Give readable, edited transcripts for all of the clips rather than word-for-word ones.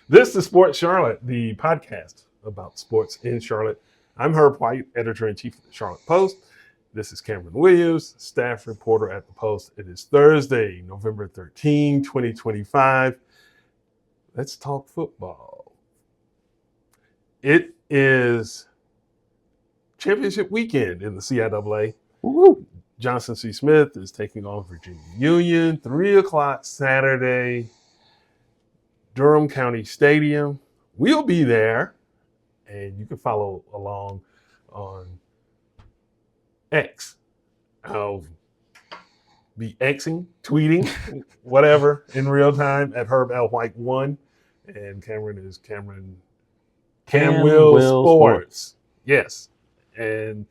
This is Sports Charlotte, the podcast about sports in Charlotte. I'm Herb White, editor-in-chief of the Charlotte Post. This is Cameron Williams, staff reporter at the Post. It is Thursday, November 13, 2025. Let's talk football. It is championship weekend in the CIAA. Woo-hoo. Johnson C. Smith is taking on Virginia Union, 3 o'clock Saturday, Durham County Stadium. We'll be there, and you can follow along on X. I'll be Xing, tweeting, whatever, in real time at Herb L. White 1. And Cameron is Cam Will Sports. Yes. And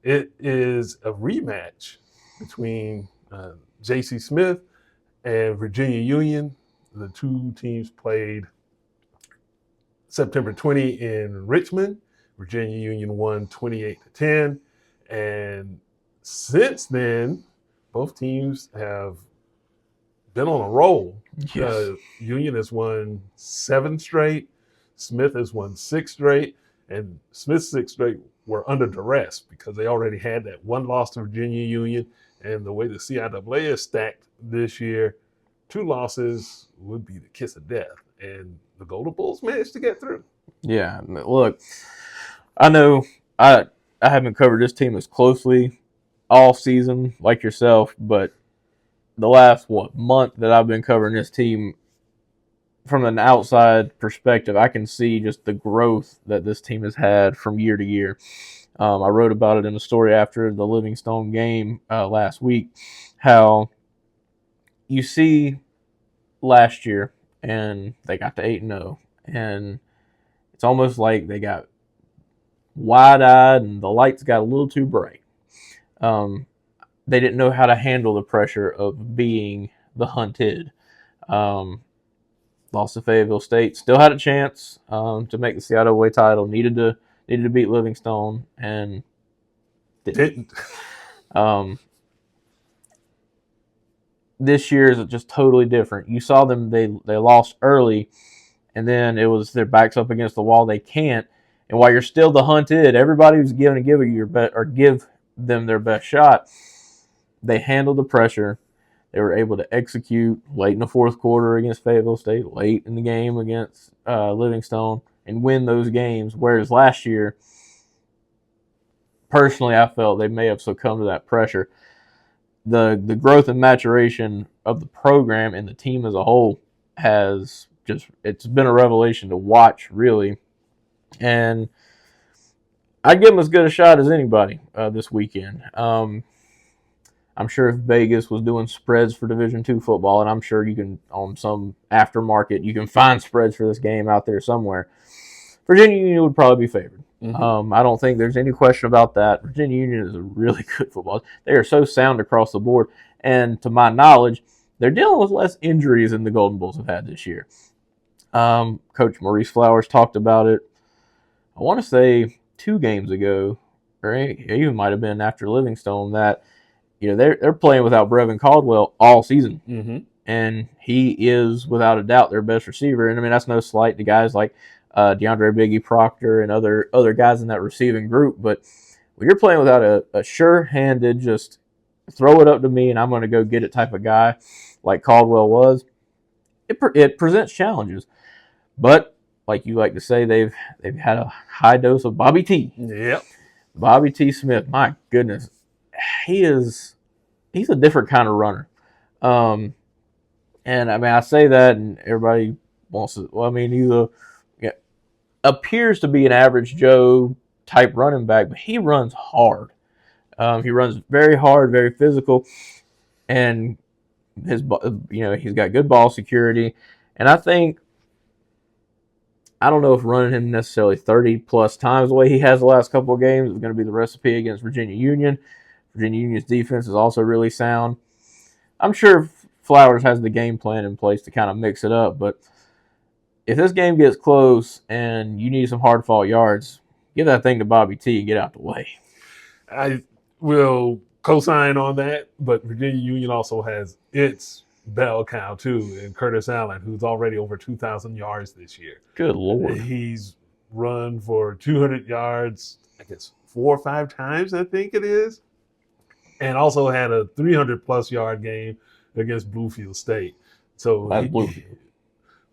it is a rematch between J.C. Smith and Virginia Union. The two teams played September 20 in Richmond. Virginia Union won 28-10. And since then, both teams have been on a roll. Yes. Union has won 7 straight. Smith has won 6 straight. And Smith's 6 straight were under duress because they already had that one loss to Virginia Union. And the way the CIAA is stacked this year, 2 losses would be the kiss of death. And the Golden Bulls managed to get through. Yeah, look, I know I haven't covered this team as closely all season like yourself, but the last month that I've been covering this team, from an outside perspective, I can see just the growth that this team has had from year to year. I wrote about it in a story after the Livingstone game last week, how you see last year and they got to 8-0, and it's almost like they got wide-eyed and the lights got a little too bright. They didn't know how to handle the pressure of being the hunted. Lost to Fayetteville State, still had a chance to make the CIAA title. Needed to beat Livingstone and didn't. This year is just totally different. You saw them; they lost early, and then it was their backs up against the wall. They can't. And while you're still the hunted, everybody was going to give you your best or give them their best shot. They handled the pressure. They were able to execute late in the fourth quarter against Fayetteville State, late in the game against Livingstone, and win those games. Whereas last year, personally, I felt they may have succumbed to that pressure. The growth and maturation of the program and the team as a whole it's been a revelation to watch, really. And I'd give them as good a shot as anybody this weekend. I'm sure if Vegas was doing spreads for Division II football, and I'm sure you can, on some aftermarket, you can find spreads for this game out there somewhere, Virginia Union would probably be favored. Mm-hmm. I don't think there's any question about that. Virginia Union is a really good football. They are so sound across the board, and to my knowledge, they're dealing with less injuries than the Golden Bulls have had this year. Coach Maurice Flowers talked about it, I want to say 2 games ago, or it even might have been after Livingstone, that they're playing without Brevin Caldwell all season. Mm-hmm. And he is, without a doubt, their best receiver. And, I mean, that's no slight to guys like DeAndre Biggie Proctor and other guys in that receiving group. But when you're playing without a sure-handed, just throw it up to me and I'm going to go get it type of guy like Caldwell was, it presents challenges. But, like you like to say, they've had a high dose of Bobby T. Yep. Bobby T. Smith, my goodness. He's a different kind of runner. And I mean, I say that and everybody wants to, well, I mean, he appears to be an average Joe type running back, but he runs hard. He runs very hard, very physical, and he's got good ball security. And I don't know if running him necessarily 30 plus times the way he has the last couple of games is going to be the recipe against Virginia Union. Virginia Union's defense is also really sound. I'm sure Flowers has the game plan in place to kind of mix it up, but if this game gets close and you need some hard-fought yards, give that thing to Bobby T and get out the way. I will co-sign on that, but Virginia Union also has its bell cow too, and Curtis Allen, who's already over 2,000 yards this year. Good Lord. He's run for 200 yards, I guess 4 or 5 times, I think it is, and also had a 300 plus yard game against Bluefield State. So That's Bluefield.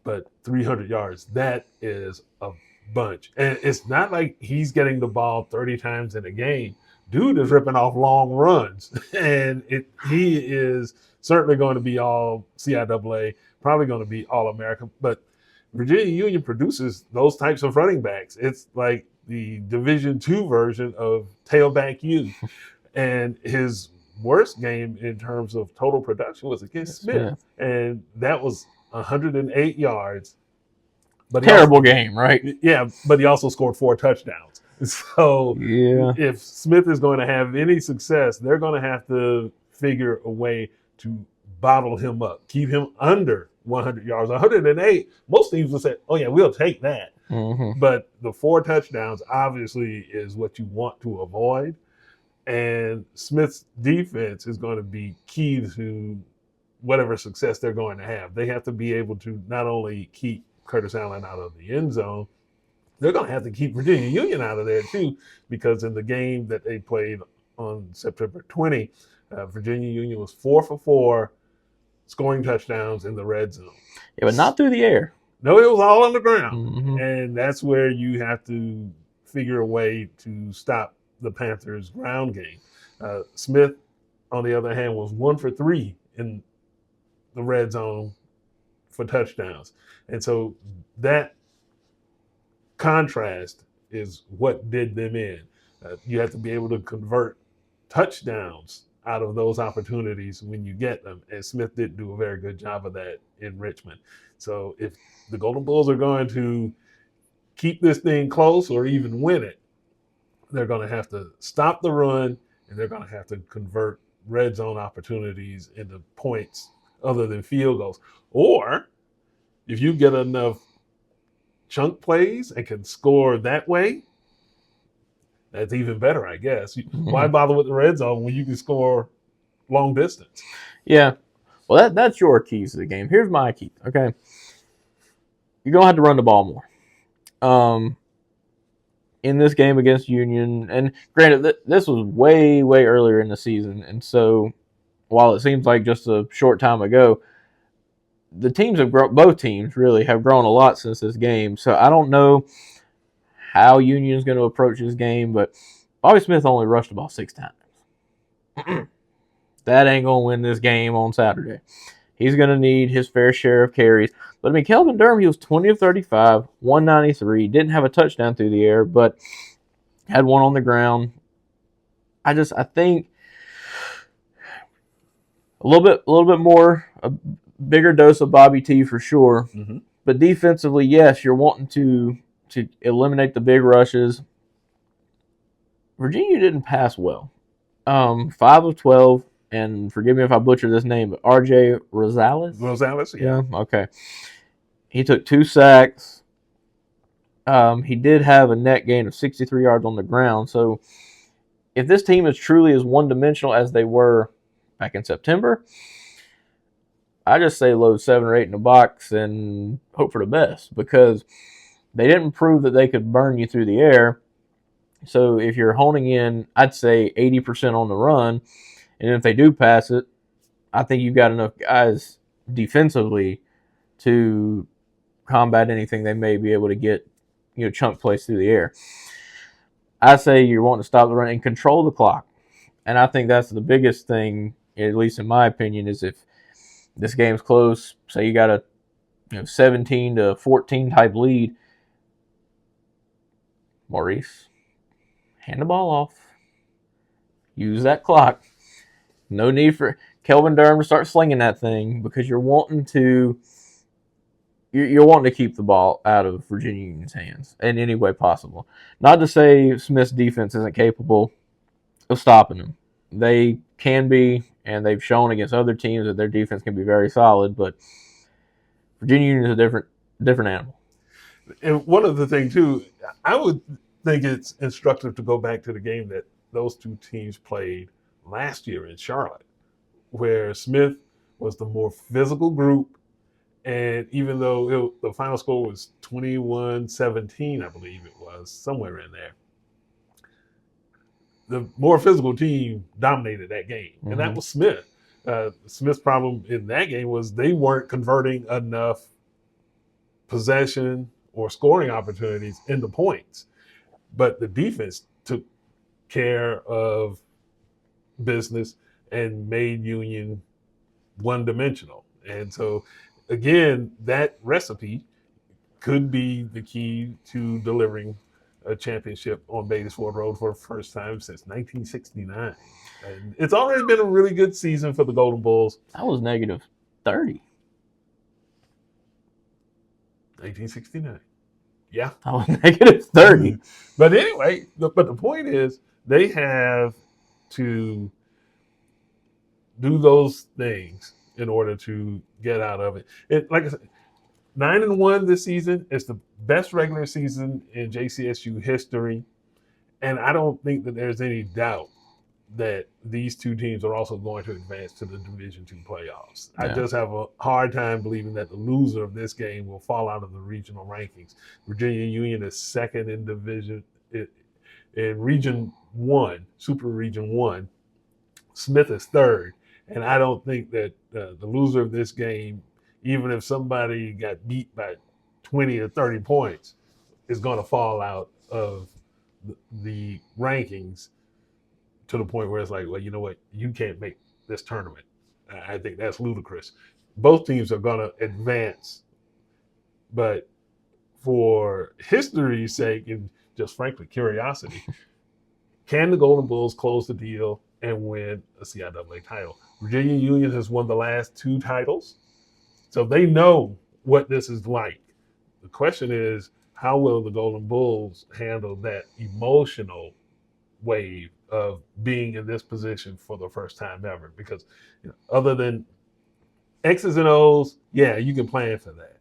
But 300 yards, that is a bunch. And it's not like he's getting the ball 30 times in a game. Dude is ripping off long runs. And he is certainly going to be all CIAA, probably going to be all American. But Virginia Union produces those types of running backs. It's like the Division II version of tailback U. And his worst game in terms of total production was against Smith. And that was 108 yards. But terrible game, right? Yeah, but he also scored 4 touchdowns. So if Smith is going to have any success, they're going to have to figure a way to bottle him up, keep him under 100 yards. 108, most teams will say, oh, yeah, we'll take that. Mm-hmm. But the 4 touchdowns obviously is what you want to avoid. And Smith's defense is going to be key to whatever success they're going to have. They have to be able to not only keep Curtis Allen out of the end zone, they're going to have to keep Virginia Union out of there too, because in the game that they played on September 20, Virginia Union was 4 for 4 scoring touchdowns in the red zone. Yeah, but not through the air. No, it was all on the ground. Mm-hmm. And that's where you have to figure a way to stop the Panthers' ground game. Smith, on the other hand, was 1 for 3 in the red zone for touchdowns. And so that contrast is what did them in. You have to be able to convert touchdowns out of those opportunities when you get them. And Smith didn't do a very good job of that in Richmond. So if the Golden Bulls are going to keep this thing close or even win it, they're going to have to stop the run, and they're going to have to convert red zone opportunities into points other than field goals. Or if you get enough chunk plays and can score that way, that's even better, I guess. Mm-hmm. Why bother with the red zone when you can score long distance? Yeah. Well, that's your keys to the game. Here's my key. Okay. You're going to have to run the ball more. In this game against Union, and granted, this was way, way earlier in the season, and so while it seems like just a short time ago, the teams have grown. Both teams really have grown a lot since this game. So I don't know how Union's going to approach this game, but Bobby Smith only rushed the ball 6 times. That ain't going to win this game on Saturday. He's going to need his fair share of carries. But, I mean, Kelvin Durham, he was 20 of 35, 193. Didn't have a touchdown through the air, but had one on the ground. I think a little bit more, a bigger dose of Bobby T for sure. Mm-hmm. But defensively, yes, you're wanting to eliminate the big rushes. Virginia didn't pass well. 5 of 12. And forgive me if I butcher this name, but R.J. Rosales? Rosales, yeah. Okay. He took 2 sacks. He did have a net gain of 63 yards on the ground. So if this team is truly as one-dimensional as they were back in September, I just say load 7 or 8 in the box and hope for the best, because they didn't prove that they could burn you through the air. So if you're honing in, I'd say 80% on the run. And if they do pass it, I think you've got enough guys defensively to combat anything they may be able to get, chunk plays through the air. I say you're wanting to stop the run and control the clock. And I think that's the biggest thing, at least in my opinion, is if this game's close, say you got a 17-14 type lead, Maurice, hand the ball off. Use that clock. No need for Kelvin Durham to start slinging that thing, because you're wanting to keep the ball out of Virginia Union's hands in any way possible. Not to say Smith's defense isn't capable of stopping them. They can be, and they've shown against other teams that their defense can be very solid, but Virginia Union is a different animal. And one of the things, too, I would think it's instructive to go back to the game that those two teams played last year in Charlotte, where Smith was the more physical group. And even though the final score was 21-17, I believe it was, somewhere in there, the more physical team dominated that game. Mm-hmm. And that was Smith. Smith's problem in that game was they weren't converting enough possession or scoring opportunities into points. But the defense took care of business and made Union one-dimensional. And so, again, that recipe could be the key to delivering a championship on Beatties Ford Road for the first time since 1969. And it's already been a really good season for the Golden Bulls. That was negative 30. 1969. Yeah. That was negative 30. But anyway, the point is they have to do those things in order to get out of it. Like I said, 9-1 this season is the best regular season in JCSU history. And I don't think that there's any doubt that these two teams are also going to advance to the Division II playoffs. Yeah. I just have a hard time believing that the loser of this game will fall out of the regional rankings. Virginia Union is second in in Region 1, Super Region 1. Smith is third. And I don't think that the loser of this game, even if somebody got beat by 20 or 30 points, is going to fall out of the rankings to the point where it's like, well, you know what? You can't make this tournament. I think that's ludicrous. Both teams are going to advance. But for history's sake and just frankly curiosity, can the Golden Bulls close the deal and win a CIAA title? Virginia Union has won the last 2 titles, so they know what this is like. The question is, how will the Golden Bulls handle that emotional wave of being in this position for the first time ever? Because other than X's and O's, yeah, you can plan for that.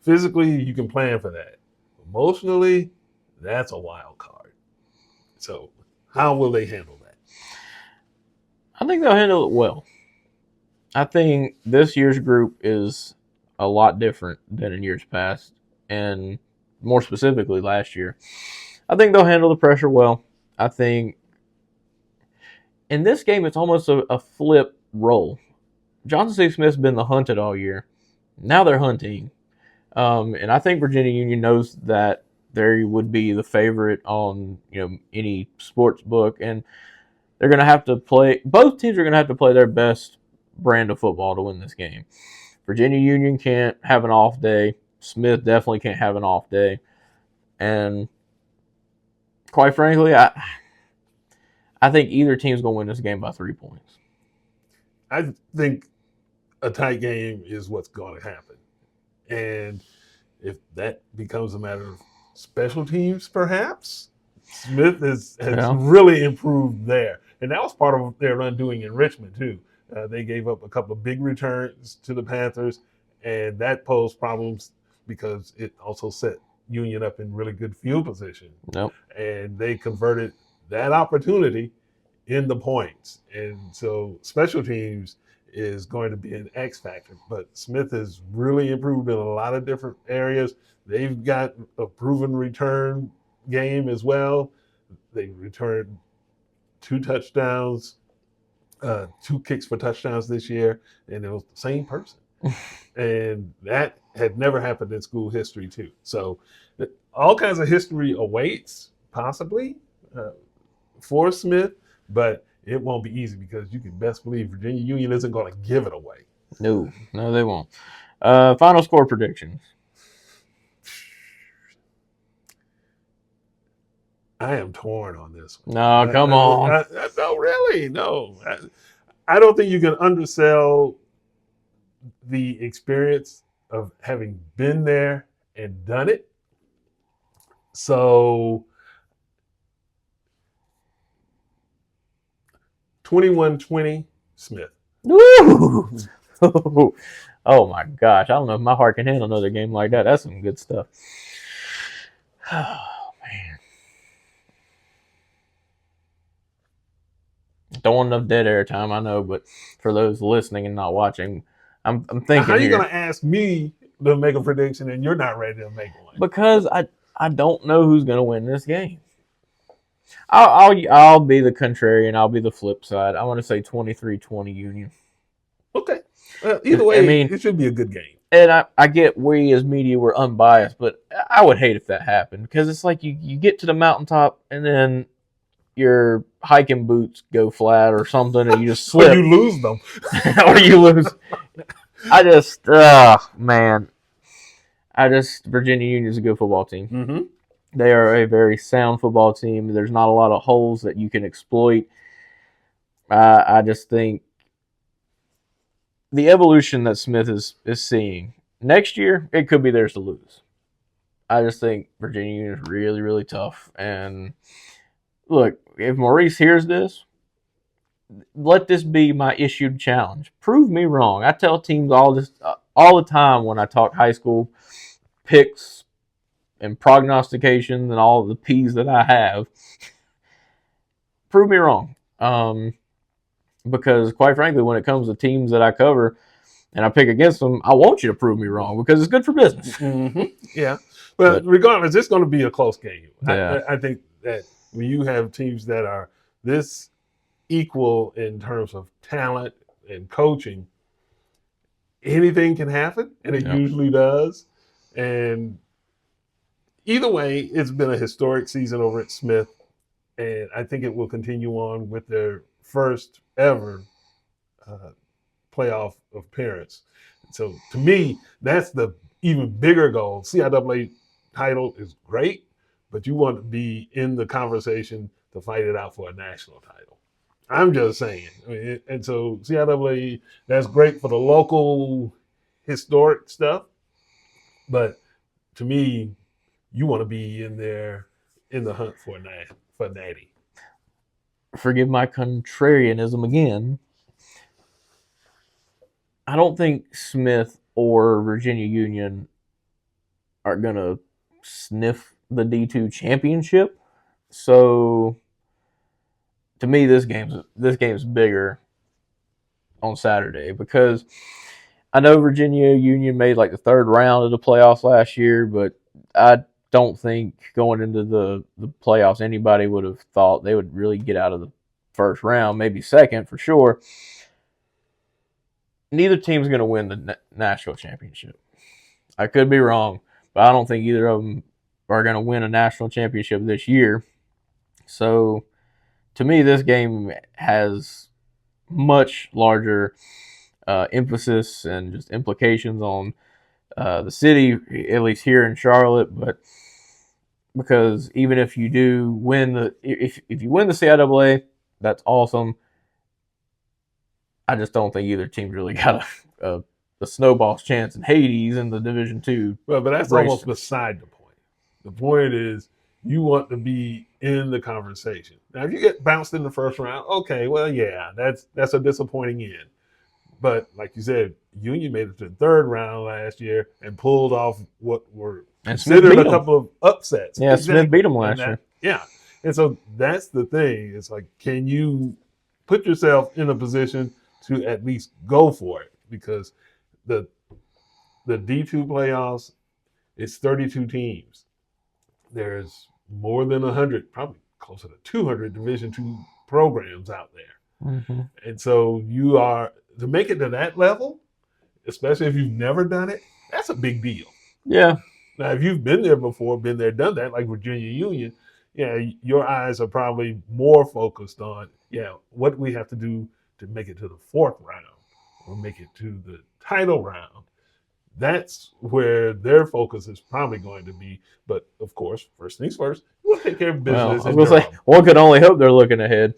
Physically, you can plan for that. Emotionally, that's a wild card. So how will they handle that? I think they'll handle it well. I think this year's group is a lot different than in years past, and more specifically last year. I think they'll handle the pressure well. I think in this game it's almost a flip role. Johnson C. Smith's been the hunted all year. Now they're hunting. And I think Virginia Union knows that they would be the favorite on any sports book, and they're going to have to play. Both teams are going to have to play their best brand of football to win this game. Virginia Union can't have an off day. Smith definitely can't have an off day. And quite frankly, I think either team's going to win this game by 3 points. I think a tight game is what's going to happen. And if that becomes a matter of special teams, perhaps, Smith has really improved there. And that was part of their undoing in Richmond, too. They gave up a couple of big returns to the Panthers, and that posed problems because it also set Union up in really good field position. Nope. And they converted that opportunity into points. And so special teams is going to be an X factor. But Smith has really improved in a lot of different areas. They've got a proven return game as well. They returned 2 touchdowns, 2 kicks for touchdowns this year, and it was the same person. And that had never happened in school history, too. So all kinds of history awaits, possibly, for Smith, but it won't be easy because you can best believe Virginia Union isn't going to give it away. No, they won't. Final score predictions. I am torn on this one. No, come on. No, really, no. I don't think you can undersell the experience of having been there and done it. So 21-20, Smith. Woo! Oh my gosh. I don't know if my heart can handle another game like that. That's some good stuff. Oh, man. don't want enough dead air time, I know, but for those listening and not watching, I'm thinking Now, how are you here. going to ask me to make a prediction and you're not ready to make one? Because I don't know who's going to win this game. I'll be the contrarian. I'll be the flip side. I want to say 23-20 Union. Okay. Either way, it should be a good game. And I get we as media were unbiased, but I would hate if that happened because it's like you get to the mountaintop and then your hiking boots go flat or something and you just slip. Or you lose them. Or you lose. Virginia Union is a good football team. Mm-hmm. They are a very sound football team. There's not a lot of holes that you can exploit. I just think the evolution that Smith is seeing next year, it could be theirs to lose. I just think Virginia Union is really, really tough. And look, if Maurice hears this, let this be my issued challenge. Prove me wrong. I tell teams all the time when I talk high school picks and prognostications and all the P's that I have. Prove me wrong. Because quite frankly, when it comes to teams that I cover and I pick against them, I want you to prove me wrong because it's good for business. Mm-hmm. Yeah. But regardless, it's going to be a close game. Yeah. I think that when you have teams that are this equal in terms of talent and coaching, anything can happen, and it usually does. And either way, it's been a historic season over at Smith, and I think it will continue on with their first ever playoff appearance. So to me, that's the even bigger goal. CIAA title is great, but you want to be in the conversation to fight it out for a national title. I'm just saying. And so CIAA, that's great for the local historic stuff, but to me, you want to be in there in the hunt for natty. Forgive my contrarianism again. I don't think Smith or Virginia Union are going to sniff the D2 championship. So to me, this game's bigger on Saturday because I know Virginia Union made like the third round of the playoffs last year, but I don't think going into the playoffs anybody would have thought they would really get out of the first round, maybe second for sure. Neither team's going to win the national championship. I could be wrong, but I don't think either of them are going to win a national championship this year. So to me, this game has much larger emphasis and just implications on the city, at least here in Charlotte. But because even if you do win if you win the CIAA, that's awesome. I just don't think either team's really got a snowball's chance in Hades in the Division II. Well, but that's almost beside the point. The point is you want to be in the conversation. Now, if you get bounced in the first round, okay, well, yeah, that's a disappointing end. But like you said, Union made it to the third round last year and pulled off what were considered a couple of upsets. Yeah, exactly. Smith beat them last year. Yeah. And so that's the thing. It's like, can you put yourself in a position to at least go for it? Because the D2 playoffs, it's 32 teams. There's more than 100, probably closer to 200 Division II programs out there. Mm-hmm. And so you are, to make it to that level, especially if you've never done it, that's a big deal. Yeah. Now, if you've been there before, been there, done that, like Virginia Union, yeah, your eyes are probably more focused on, what we have to do to make it to the fourth round or make it to the title round. That's where their focus is probably going to be. But, of course, first things first, you want to take care of business. Well, I was going to say, one could only hope they're looking ahead.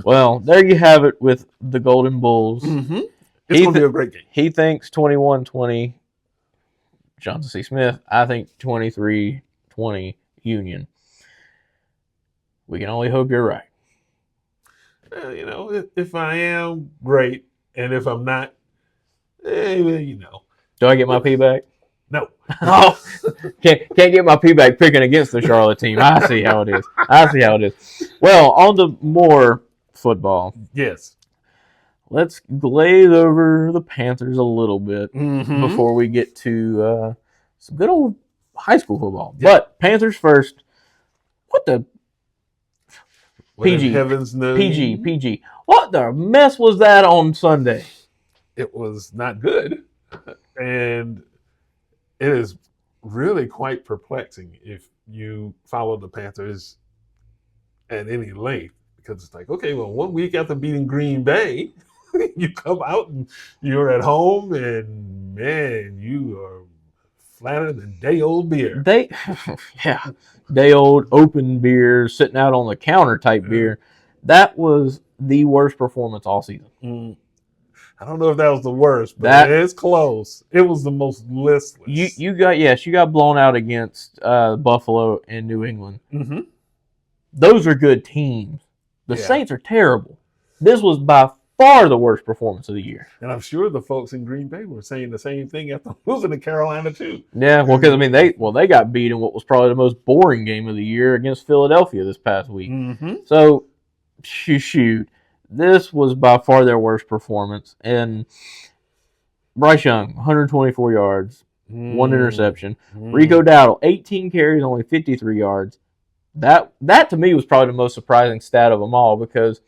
Well, there you have it with the Golden Bulls. Mm-hmm. It's going to be a great game. He thinks 21-20 Johnson C. Smith. I think 23-20 Union. We can only hope you're right. If I am, great. And if I'm not, Do I get my P back? No. Oh, can't get my P back picking against the Charlotte team. I see how it is. Well, on to more football. Yes. Let's glaze over the Panthers a little bit before we get to some good old high school football. Yeah. But Panthers first. What the What in PG? heaven's name? PG. What the mess was that on Sunday? It was not good. And it is really quite perplexing if you follow the Panthers at any length. Because it's like, okay, well, 1 week after beating Green Bay, you come out and you're at home, and man, you are flatter than day old beer. Day old open beer sitting out on the counter type beer. That was the worst performance all season. I don't know if that was the worst, but it's close. It was the most listless. You got blown out against Buffalo and New England. Mm-hmm. Those are good teams. The Saints are terrible. This was by far the worst performance of the year. And I'm sure the folks in Green Bay were saying the same thing after losing to Carolina too. Yeah, well, because they got beat in what was probably the most boring game of the year against Philadelphia this past week. Mm-hmm. So, shoot, this was by far their worst performance. And Bryce Young, 124 yards, 1 interception. Rico Dowdle, 18 carries, only 53 yards. That to me was probably the most surprising stat of them all because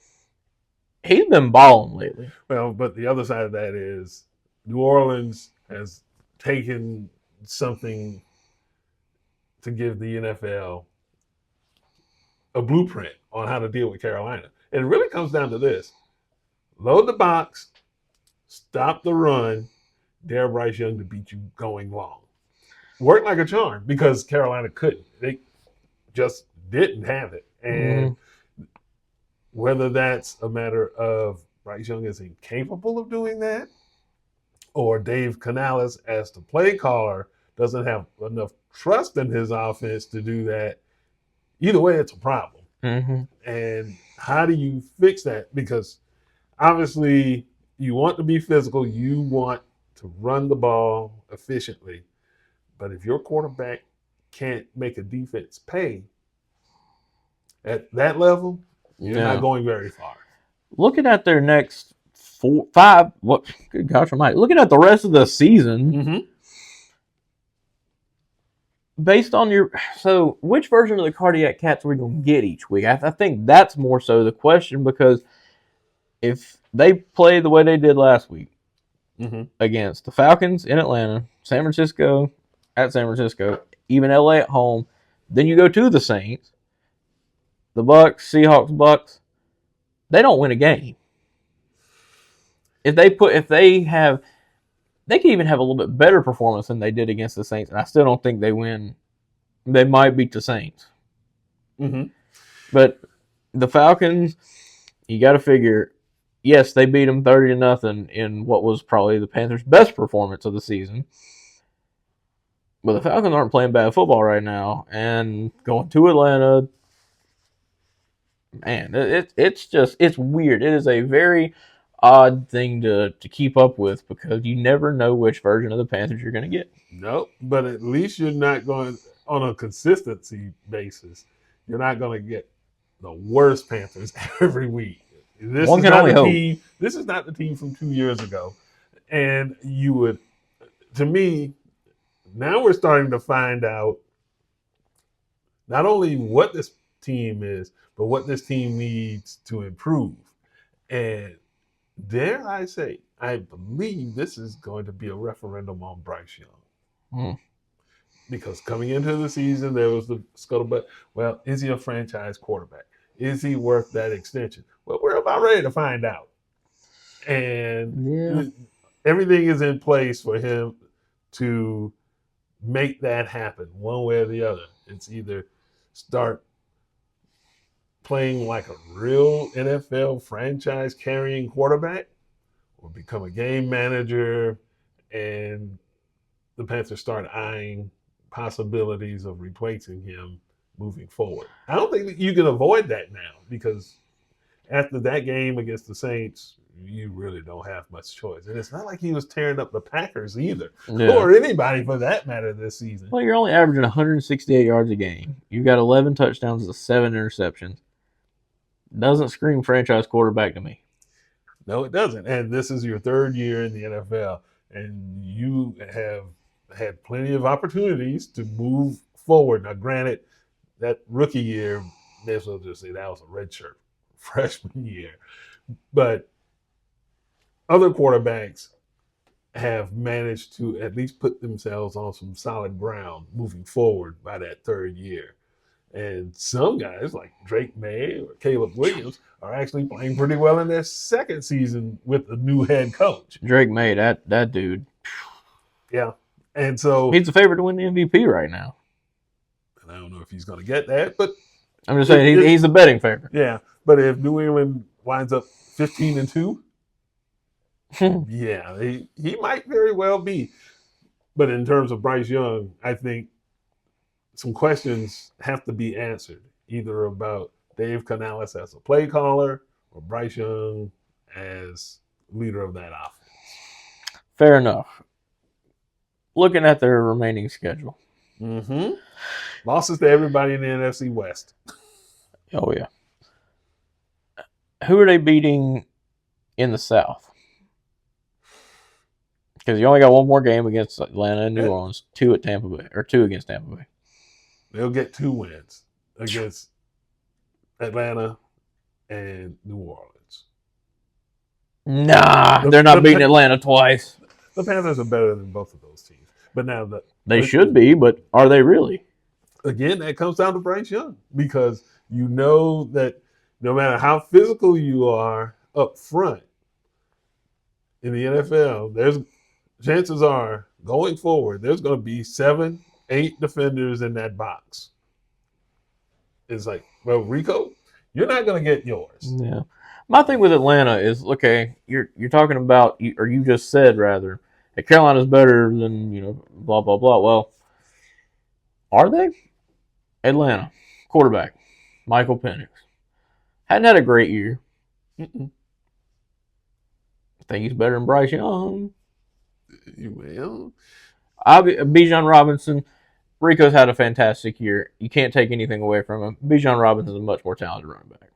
he's been balling lately. Well, but the other side of that is New Orleans has taken something to give the NFL a blueprint on how to deal with Carolina. And it really comes down to this. Load the box, stop the run, dare Bryce Young to beat you going long. Worked like a charm because Carolina couldn't. They just didn't have it. And whether that's a matter of Bryce Young is incapable of doing that, or Dave Canales as the play caller doesn't have enough trust in his offense to do that, either way, it's a problem. And how do you fix that? Because obviously you want to be physical. You want to run the ball efficiently. But if your quarterback can't make a defense pay at that level, you're not going very far. Looking at their next 5, good gosh almighty, looking at the rest of the season, based on which version of the Cardiac Cats are we going to get each week? I think that's more so the question, because if they play the way they did last week against the Falcons in Atlanta, San Francisco at San Francisco, even LA at home, then you go to the Saints, the Bucks, Seahawks, they don't win a game. They can even have a little bit better performance than they did against the Saints, and I still don't think they win. They might beat the Saints. But the Falcons, you got to figure, yes, they beat them 30-0 in what was probably the Panthers' best performance of the season. But the Falcons aren't playing bad football right now, and going to Atlanta, man, it's weird. It is a very odd thing to keep up with because you never know which version of the Panthers you're going to get. Nope, but at least you're not going on a consistency basis. You're not going to get the worst Panthers every week. This is not the team from 2 years ago. And you would, to me, now we're starting to find out not only what this team is, but what this team needs to improve. And dare I say, I believe this is going to be a referendum on Bryce Young. Because coming into the season, there was the scuttlebutt. Well, is he a franchise quarterback? Is he worth that extension? Well, we're about ready to find out. And everything is in place for him to make that happen one way or the other. It's either start playing like a real NFL franchise carrying quarterback or become a game manager, and the Panthers start eyeing possibilities of replacing him moving forward. I don't think that you can avoid that now, because after that game against the Saints, you really don't have much choice. And it's not like he was tearing up the Packers either, or anybody for that matter this season. Well, you're only averaging 168 yards a game. You've got 11 touchdowns and 7 interceptions. doesn't scream franchise quarterback to me. No, it doesn't. And this is your third year in the NFL, and you have had plenty of opportunities to move forward. Now, granted, that rookie year, may as well just say that was a redshirt freshman year. But other quarterbacks have managed to at least put themselves on some solid ground moving forward by that third year. And some guys like Drake May or Caleb Williams are actually playing pretty well in their second season with a new head coach. Drake May, that dude. Yeah. And so he's the favorite to win the MVP right now. And I don't know if he's going to get that, but I'm just saying he's the betting favorite. Yeah. But if New England winds up 15-2, yeah, he might very well be. But in terms of Bryce Young, I think some questions have to be answered, either about Dave Canales as a play caller or Bryce Young as leader of that offense. Fair enough. Looking at their remaining schedule. Mm-hmm. Losses to everybody in the NFC West. Oh, yeah. Who are they beating in the South? Because you only got one more game against Atlanta and New Orleans, two against Tampa Bay. They'll get 2 wins against Atlanta and New Orleans. Nah, they're not beating Atlanta twice. The Panthers are better than both of those teams. But now they should be, but are they really? Again, that comes down to Bryce Young, because you know that no matter how physical you are up front in the NFL, there's chances are going forward, there's going to be 7, 8 defenders in that box. It's like, well, Rico, you're not going to get yours. Yeah. My thing with Atlanta is, okay, you're talking about, or you just said rather, that Carolina's better than, blah, blah, blah. Well, are they? Atlanta, quarterback, Michael Penix. Hadn't had a great year. I think he's better than Bryce Young. Well, Bijan Robinson, Rico's had a fantastic year. You can't take anything away from him. Bijan Robinson is a much more talented running back.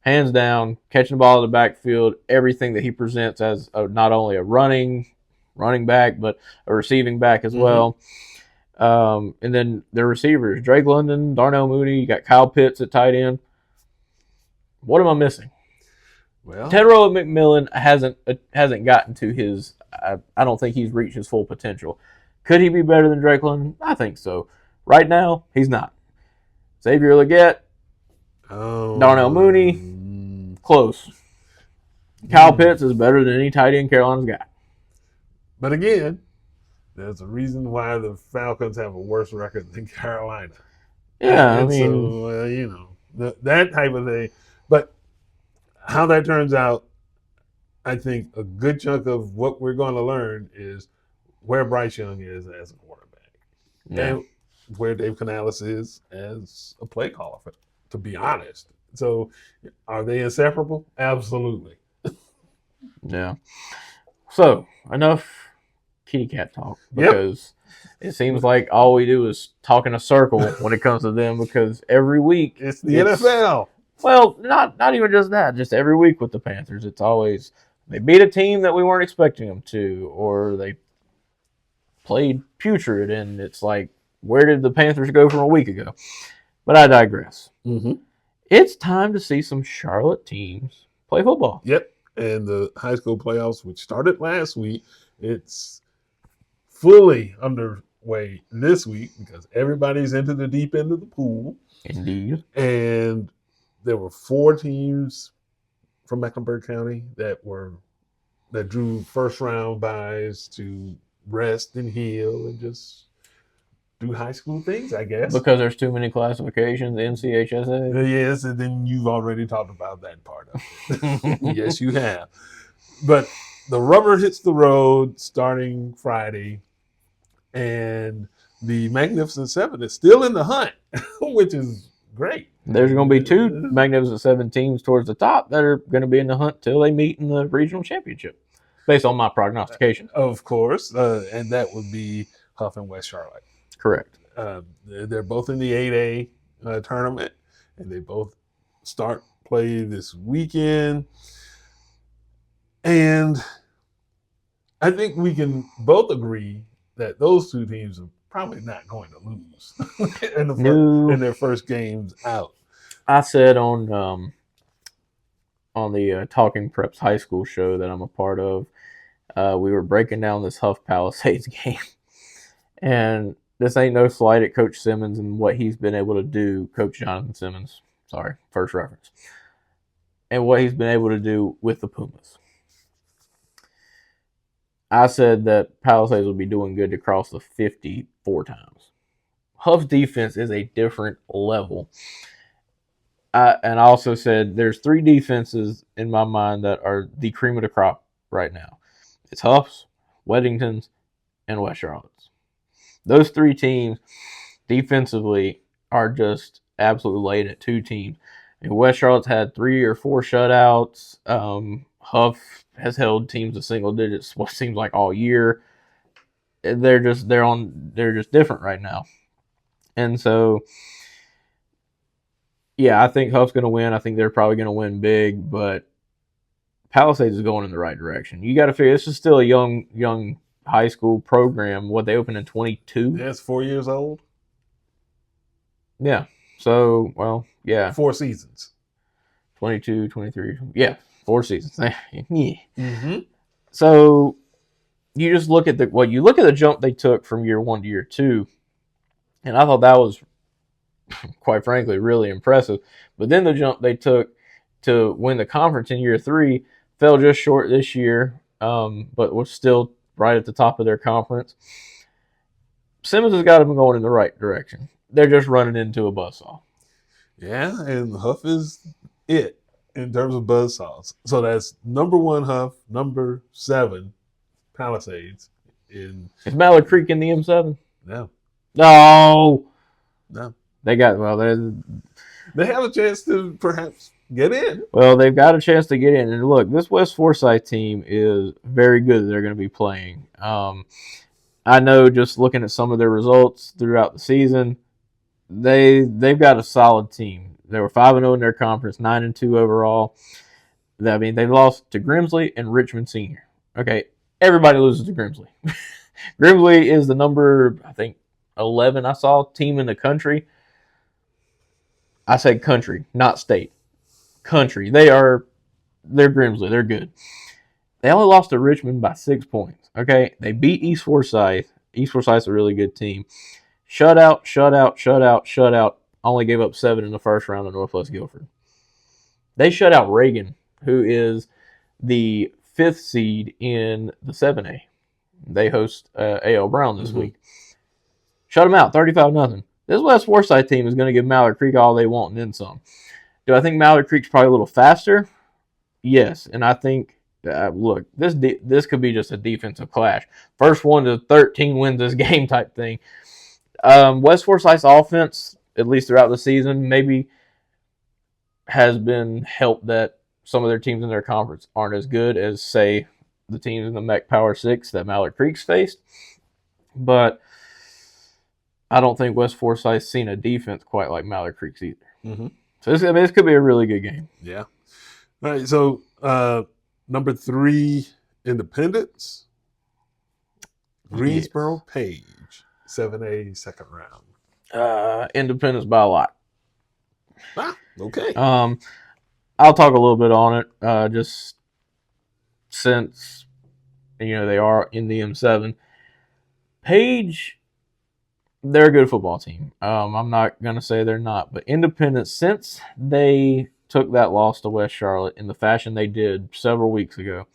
Hands down, catching the ball in the backfield, everything that he presents as not only a running back, but a receiving back as well. And then the receivers, Drake London, Darnell Mooney, you got Kyle Pitts at tight end. What am I missing? Well, Tedrow McMillan hasn't gotten to his. I don't think he's reached his full potential. Could he be better than Drake London? I think so. Right now, he's not. Xavier Legette, Darnell Mooney, close. Kyle Pitts is better than any tight end Carolina's got. But again, there's a reason why the Falcons have a worse record than Carolina. Yeah, so, that type of thing. But how that turns out, I think a good chunk of what we're going to learn is where Bryce Young is as a quarterback, and where Dave Canales is as a play caller, to be honest. So are they inseparable? Absolutely. Yeah. So enough kitty cat talk, because it seems like all we do is talk in a circle when it comes to them, because every week it's the NFL. Well, not even just that. Just every week with the Panthers, it's always they beat a team that we weren't expecting them to, or they played putrid, and it's like, where did the Panthers go from a week ago? But I digress. Mm-hmm. It's time to see some Charlotte teams play football. Yep, and the high school playoffs, which started last week, it's fully underway this week because everybody's into the deep end of the pool. Indeed. And there were 4 teams from Mecklenburg County that drew first round byes to rest and heal and just do high school things, I guess. Because there's too many classifications, NCHSA. Yes, and then you've already talked about that part of it. Yes, you have. But the rubber hits the road starting Friday, and the Magnificent Seven is still in the hunt, which is great. There's going to be 2 Magnificent Seven teams towards the top that are going to be in the hunt till they meet in the regional championship, based on my prognostication. Of course, and that would be Huff and West Charlotte. Correct. They're both in the 8A tournament, and they both start play this weekend. And I think we can both agree that those two teams are probably not going to lose in their first games out. I said on the Talking Preps high school show that I'm a part of, we were breaking down this Huff Palisades game. And this ain't no slight at Coach Simmons and what he's been able to do, Coach Jonathan Simmons, sorry, first reference, and what he's been able to do with the Pumas. I said that Palisades will be doing good to cross the 50 4 times. Huff's defense is a different level. And I also said there's 3 defenses in my mind that are the cream of the crop right now. It's Huff's, Weddington's, and West Charlotte's. Those 3 teams defensively are just absolutely laid at 2 teams. And West Charlotte's had 3 or 4 shutouts. Huff has held teams to single digits what seems like all year. They're just different right now. And so yeah, I think Huff's going to win. I think they're probably going to win big, but Palisades is going in the right direction. You got to figure this is still a young high school program. What, they opened in 22? Yeah, it's 4 years old. Yeah. So, well, yeah. 4 seasons. 22, 23. Yeah, 4 seasons. Yeah. Mm-hmm. So you just look at the jump they took from year 1 to year 2, and I thought that was, quite frankly, really impressive. But then the jump they took to win the conference in year 3 fell just short this year, but was still right at the top of their conference. Simmons has got them going in the right direction. They're just running into a buzzsaw. Yeah, and Huff is it in terms of buzzsaws. So that's number 1 Huff, number 7 Palisades. Is Mallard Creek in the M7? No. No. They have a chance to perhaps get in. Well, they've got a chance to get in. And look, this West Forsyth team is very good that they're going to be playing. I know just looking at some of their results throughout the season, they've got a solid team. They were 5-0 in their conference, 9-2 overall. I mean, they lost to Grimsley and Richmond Senior. Okay, everybody loses to Grimsley. Grimsley is the number, I think, 11 I saw team in the country. I said country, not state. Country. They're Grimsley. They're good. They only lost to Richmond by 6 points. Okay, they beat East Forsyth. East Forsyth's a really good team. Shutout. Only gave up 7 in the first round of Northwest Guilford. They shut out Reagan, who is the 5th seed in the 7A. They host A.L. Brown this week. Shut them out, 35-0. This West Forsyth team is going to give Mallard Creek all they want and then some. Do I think Mallard Creek's probably a little faster? Yes, and I think, look, this could be just a defensive clash. First 1 to 13 wins this game type thing. West Forsyth's offense, at least throughout the season, maybe has been helped that some of their teams in their conference aren't as good as, say, the teams in the MEC Power 6 that Mallard Creek's faced. But I don't think West Forsyth's seen a defense quite like Mallard Creek's either. Mm-hmm. So this could be a really good game. Yeah. All right. So number 3, Independence, Greensboro Page, 7A second round. Independence by a lot. Okay. I'll talk a little bit on it. Just since they are in the M7. Page, they're a good football team. I'm not going to say they're not, but Independence, since they took that loss to West Charlotte in the fashion they did several weeks ago,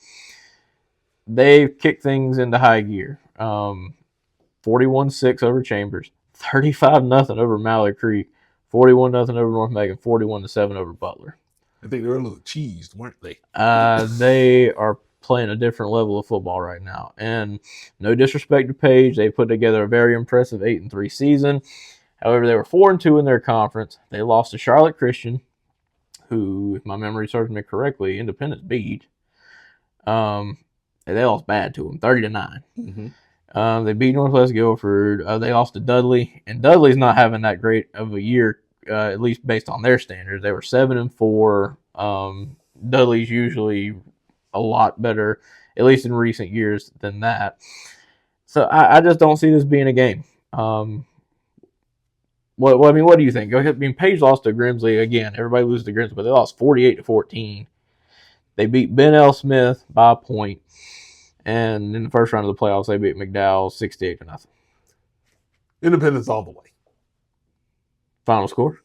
they've kicked things into high gear. 41-6 over Chambers, 35-0 over Mallard Creek, 41-0 over North Macon, 41-7 over Butler. I think they were a little cheesed, weren't they? They are playing a different level of football right now. And no disrespect to Page, they put together a very impressive 8-3 season. However, they were 4-2 in their conference. They lost to Charlotte Christian, who, if my memory serves me correctly, Independence beat. They lost bad to them, 30-9. Mm-hmm. They beat Northwest Guilford. They lost to Dudley, and Dudley's not having that great of a year at least based on their standards. They were 7-4. Dudley's usually a lot better, at least in recent years, than that. So I just don't see this being a game. What do you think? I mean, Page lost to Grimsley again. Everybody loses to Grimsley, but they lost 48-14. They beat Ben L. Smith by a point, and in the first round of the playoffs, they beat McDowell 68-0. Independence all the way. Final score?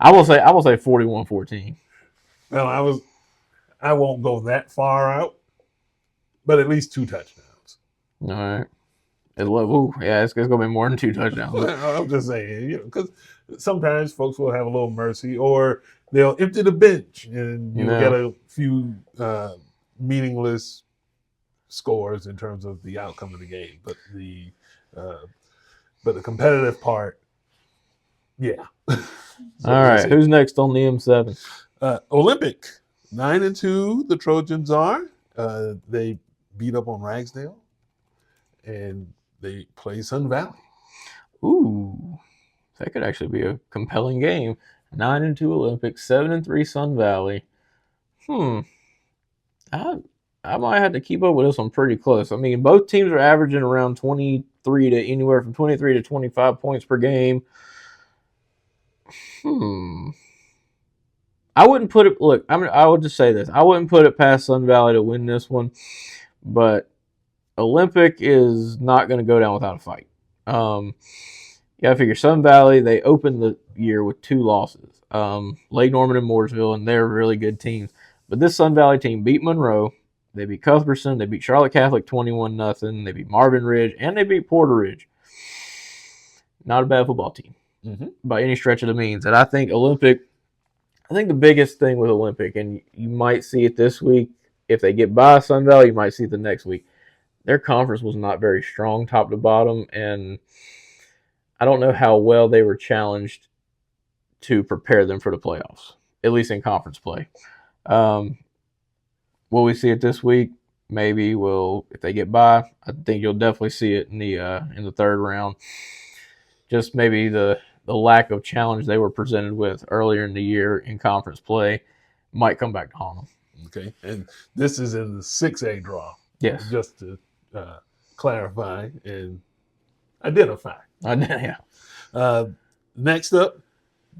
I will say 41-14. Well, I won't go that far out, but at least 2 touchdowns. All right. It's going to be more than 2 touchdowns. I'm just saying, because sometimes folks will have a little mercy, or they'll empty the bench, and you'll get a few meaningless scores in terms of the outcome of the game. But the competitive part, yeah. So all right, who's next on the M7? Olympic, 9-2. The Trojans are. They beat up on Ragsdale, and they play Sun Valley. Ooh, that could actually be a compelling game. 9-2 Olympic, 7-3 Sun Valley. I might have to keep up with this one pretty close. I mean, both teams are averaging around 23 to anywhere from 23 to 25 points per game. I wouldn't put it. Look, I would just say this. I wouldn't put it past Sun Valley to win this one, but Olympic is not going to go down without a fight. You got to figure Sun Valley, they opened the year with 2 losses. Lake Norman and Mooresville, and they're really good teams. But this Sun Valley team beat Monroe. They beat Cuthbertson. They beat Charlotte Catholic 21-0. They beat Marvin Ridge, and they beat Porter Ridge. Not a bad football team by any stretch of the means. And I think the biggest thing with Olympic, and you might see it this week, if they get by Sun Valley, you might see it the next week. Their conference was not very strong top to bottom, and I don't know how well they were challenged to prepare them for the playoffs, at least in conference play. Will we see it this week? Maybe. If they get by, I think you'll definitely see it in the third round. Just maybe the lack of challenge they were presented with earlier in the year in conference play might come back to haunt them. Okay, and this is in the 6A draw. Yes. Just to clarify and identify. Yeah. Next up,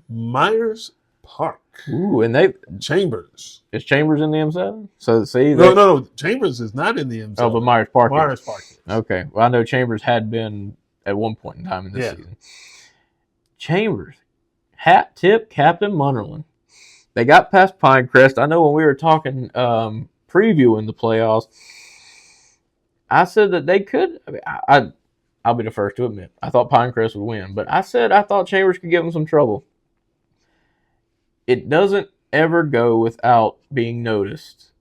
Myers Park. Ooh, and Chambers. Is Chambers in the M7? So see, no. Chambers is not in the M7. Oh, but Myers Park. Myers Park is. Okay. Well, I know Chambers had been at one point in time in this season. Chambers, hat tip Captain Munnerlin. They got past Pinecrest. I know when we were talking previewing the playoffs, I said that they could. I mean, I'll be the first to admit I thought Pinecrest would win, but I said I thought Chambers could give them some trouble. It doesn't ever go without being noticed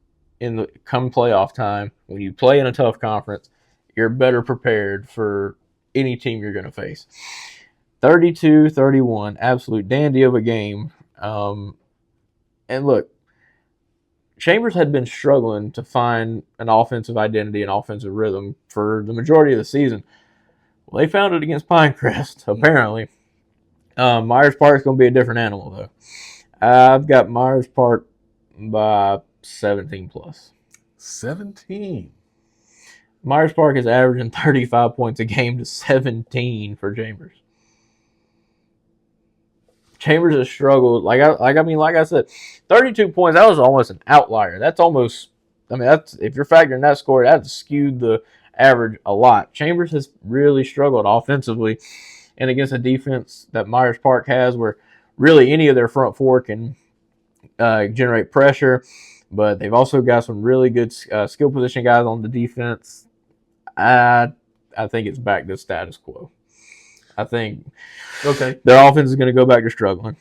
come playoff time. When you play in a tough conference, you're better prepared for any team you're going to face. 32-31, absolute dandy of a game. And look, Chambers had been struggling to find an offensive identity and offensive rhythm for the majority of the season. Well, they found it against Pinecrest, apparently. Myers Park is going to be a different animal, though. I've got Myers Park by 17 plus. 17. Myers Park is averaging 35 points a game to 17 for Chambers. Chambers has struggled. Like I said, 32 points. That was almost an outlier. That's if you're factoring that score, that's skewed the average a lot. Chambers has really struggled offensively, and against a defense that Myers Park has, where really any of their front four can generate pressure, but they've also got some really good skill position guys on the defense. I think it's back to status quo. I think their offense is going to go back to struggling.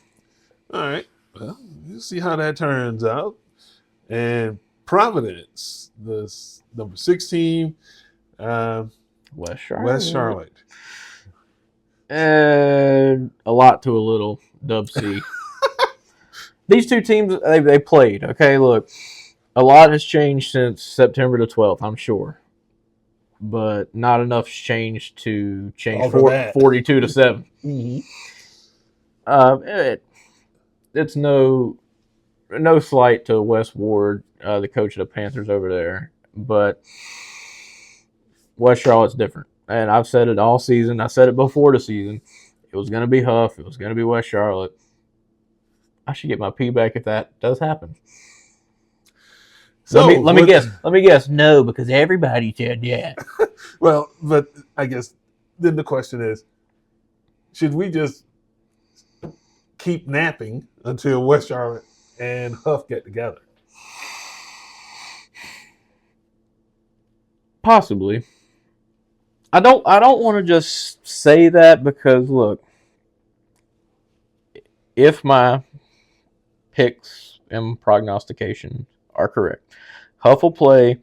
All right. Well, we'll see how that turns out. And Providence, the number 16, West Charlotte. And a lot to a little, Dub C. These two teams, they played. Okay, look, a lot has changed since September the 12th, I'm sure. But not enough has changed to change 42-7. Mm-hmm. It's no slight to Wes Ward, the coach of the Panthers over there, but West Charlotte's different. And I've said it all season. I said it before the season. It was going to be Huff. It was going to be West Charlotte. I should get my P back if that does happen. So let me guess. Let me guess. No, because everybody said that. Well, but I guess then the question is, should we just keep napping until West Charlotte and Huff get together? Possibly. I don't want to just say that because look, if my picks and prognostications are correct, Huff will play.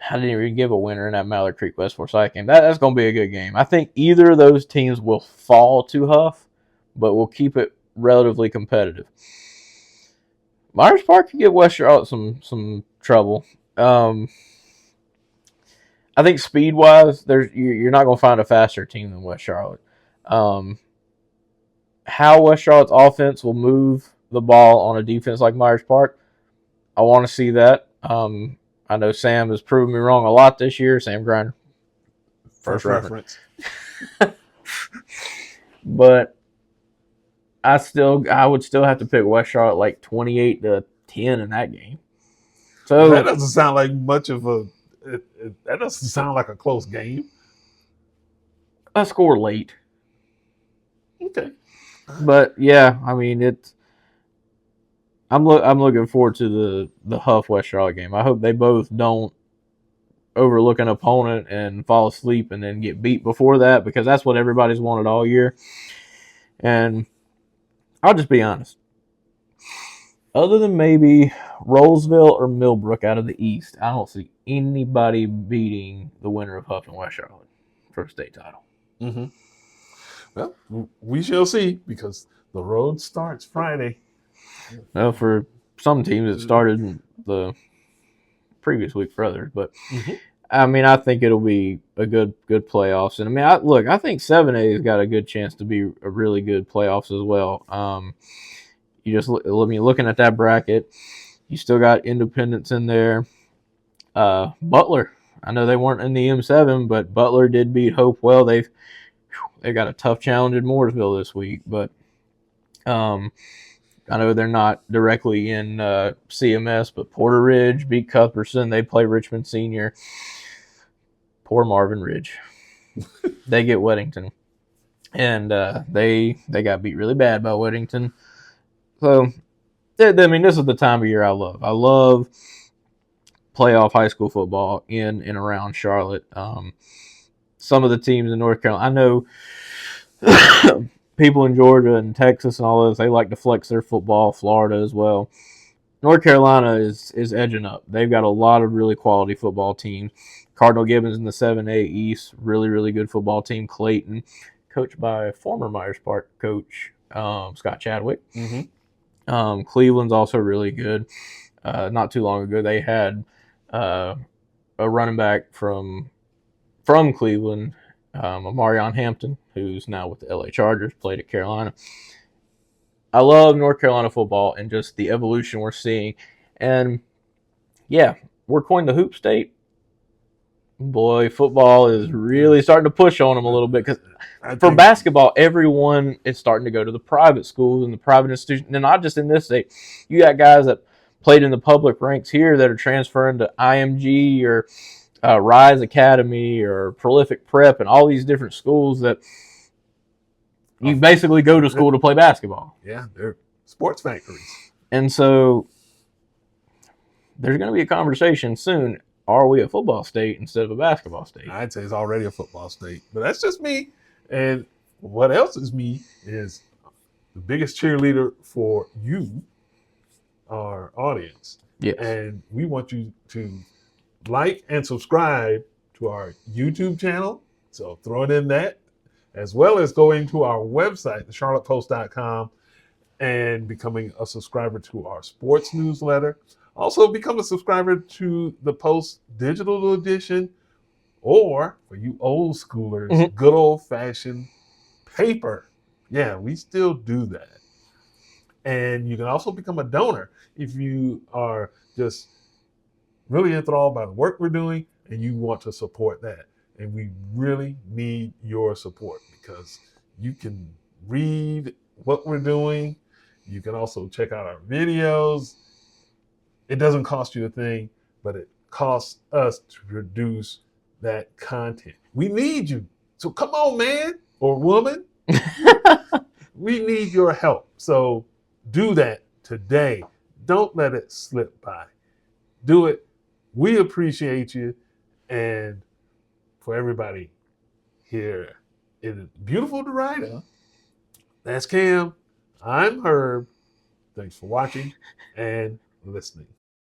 I didn't even give a winner in that Mallard Creek West Forsyth game. That's going to be a good game. I think either of those teams will fall to Huff, but we'll keep it relatively competitive. Myers Park could give West Charlotte some trouble. I think speed-wise, you're not going to find a faster team than West Charlotte. How West Charlotte's offense will move the ball on a defense like Myers Park, I want to see that. I know Sam has proven me wrong a lot this year. Sam Griner, first reference. But I would still have to pick West Charlotte like 28-10 in that game. So that doesn't sound like much of a. That doesn't sound like a close game. I score late. Okay. But yeah, I mean I'm looking forward to the Huff West Charlotte game. I hope they both don't overlook an opponent and fall asleep and then get beat before that, because that's what everybody's wanted all year. And I'll just be honest. Other than maybe Rollsville or Millbrook out of the East, I don't see anybody beating the winner of Huff and West Charlotte for a state title. Mm-hmm. Well, we shall see, because the road starts Friday. Well, for some teams, it started the previous week for others. But, I mean, I think it'll be a good playoffs. And, I mean, I think 7A has got a good chance to be a really good playoffs as well. Looking at that bracket, you still got Independence in there. Butler, I know they weren't in the M7, but Butler did beat Hopewell. They've got a tough challenge in Mooresville this week, but I know they're not directly in CMS, but Porter Ridge beat Cuthbertson. They play Richmond Senior. Poor Marvin Ridge. They get Weddington. And they got beat really bad by Weddington. So, I mean, this is the time of year I love. I love playoff high school football in and around Charlotte. Some of the teams in North Carolina, I know people in Georgia and Texas and all those, they like to flex their football. Florida as well. North Carolina is edging up. They've got a lot of really quality football teams. Cardinal Gibbons in the 7A East, really, really good football team. Clayton, coached by former Myers Park coach Scott Chadwick. Cleveland's also really good. Not too long ago, they had a running back from Cleveland, Amarion Hampton, who's now with the LA Chargers, played at Carolina. I love North Carolina football and just the evolution we're seeing. And, yeah, we're coined the hoop state. Boy, football is really starting to push on them a little bit, because for basketball, everyone is starting to go to the private schools and the private institutions, and not just in this state. You got guys that played in the public ranks here that are transferring to IMG or Rise Academy or Prolific Prep and all these different schools that you basically go to school to play basketball. Yeah, they're sports factories. And so there's going to be a conversation soon. Are we a football state instead of a basketball state? I'd say it's already a football state, but that's just me. And what else is me is the biggest cheerleader for you, our audience. Yes. And we want you to like and subscribe to our YouTube channel. So throw it in that, as well as going to our website, thecharlottepost.com, and becoming a subscriber to our sports newsletter. Also, become a subscriber to the Post Digital Edition, or for you old schoolers, good old-fashioned paper Yeah, we still do that. And you can also become a donor if you are just really enthralled by the work we're doing and you want to support that. And we really need your support because you can read what we're doing. You can also check out our videos. It doesn't cost you a thing, but it costs us to produce that content. We need you. So come on, man or woman. We need your help. So do that today. Don't let it slip by. Do it. We appreciate you. And for everybody here in beautiful Derrida, that's Cam. I'm Herb. Thanks for watching and listening.